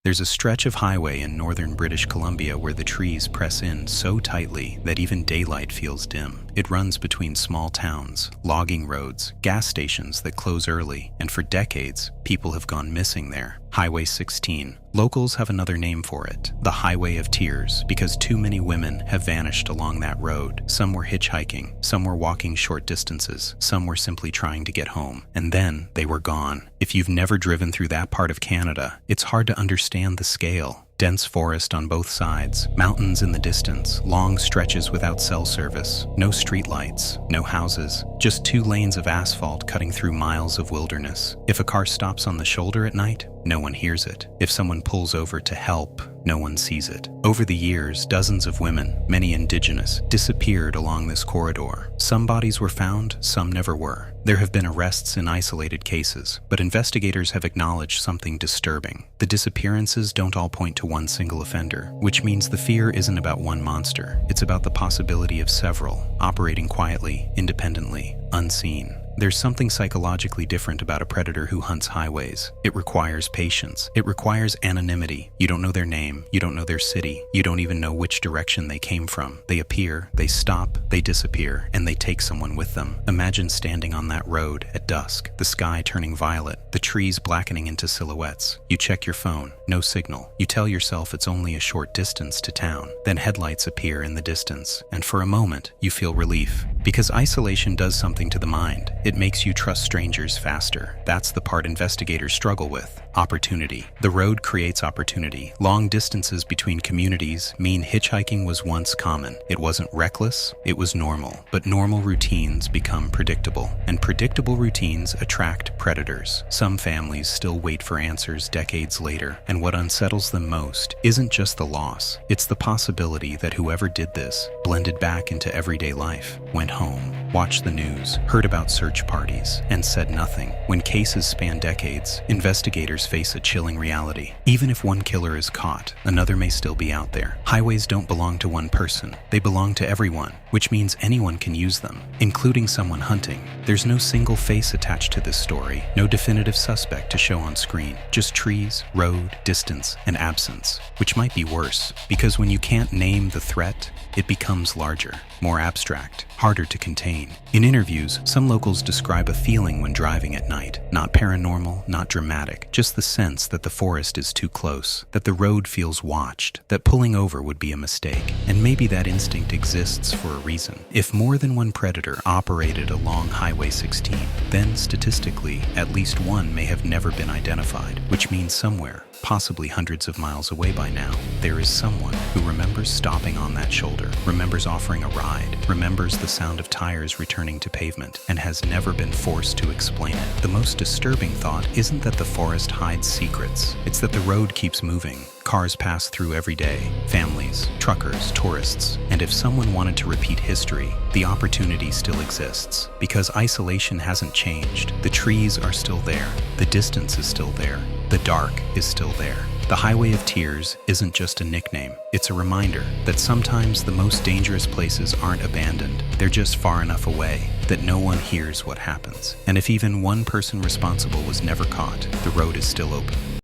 There's a stretch of highway in northern British Columbia where the trees press in so tightly that even daylight feels dim. It runs between small towns, logging roads, gas stations that close early, and for decades, people have gone missing there. Highway 16. Locals have another name for it, the Highway of Tears, because too many women have vanished along that road. Some were hitchhiking, some were walking short distances, some were simply trying to get home, and then they were gone. If you've never driven through that part of Canada, it's hard to understand the scale. Dense forest on both sides, mountains in the distance, long stretches without cell service, no streetlights, no houses, just 2 lanes of asphalt cutting through miles of wilderness. If a car stops on the shoulder at night, no one hears it. If someone pulls over to help, no one sees it. Over the years, dozens of women, many indigenous, disappeared along this corridor. Some bodies were found, some never were. There have been arrests in isolated cases, but investigators have acknowledged something disturbing. The disappearances don't all point to one single offender, which means the fear isn't about one monster. It's about the possibility of several, operating quietly, independently, unseen. There's something psychologically different about a predator who hunts highways. It requires patience. It requires anonymity. You don't know their name. You don't know their city. You don't even know which direction they came from. They appear, they stop, they disappear, and they take someone with them. Imagine standing on that road at dusk, the sky turning violet, the trees blackening into silhouettes. You check your phone, no signal. You tell yourself it's only a short distance to town. Then headlights appear in the distance, and for a moment, you feel relief. Because isolation does something to the mind. It makes you trust strangers faster. That's the part investigators struggle with. Opportunity. The road creates opportunity. Long distances between communities mean hitchhiking was once common. It wasn't reckless, it was normal. But normal routines become predictable, and predictable routines attract predators. Some families still wait for answers decades later, and what unsettles them most isn't just the loss, it's the possibility that whoever did this blended back into everyday life, went home, watched the news, heard about search parties, and said nothing. When cases span decades, investigators face a chilling reality. Even if one killer is caught, another may still be out there. Highways don't belong to one person. They belong to everyone, which means anyone can use them, including someone hunting. There's no single face attached to this story, no definitive suspect to show on screen, just trees, road, distance, and absence, which might be worse, because when you can't name the threat, it becomes larger, more abstract, harder to contain. In interviews, some locals describe a feeling when driving at night. Not paranormal, not dramatic, just the sense that the forest is too close, that the road feels watched, that pulling over would be a mistake. And maybe that instinct exists for a reason. If more than one predator operated along Highway 16, then statistically, at least one may have never been identified, which means somewhere, possibly hundreds of miles away by now, there is someone who remembers stopping on that shoulder, remembers offering a ride, remembers the sound of tires returning to pavement, and has never been forced to explain it. The most disturbing thought isn't that the forest hides secrets, it's that the road keeps moving. Cars pass through every day, families, truckers, tourists, and if someone wanted to repeat history, the opportunity still exists. Because isolation hasn't changed, the trees are still there, the distance is still there, the dark is still there. The Highway of Tears isn't just a nickname, it's a reminder that sometimes the most dangerous places aren't abandoned, they're just far enough away that no one hears what happens. And if even one person responsible was never caught, the road is still open.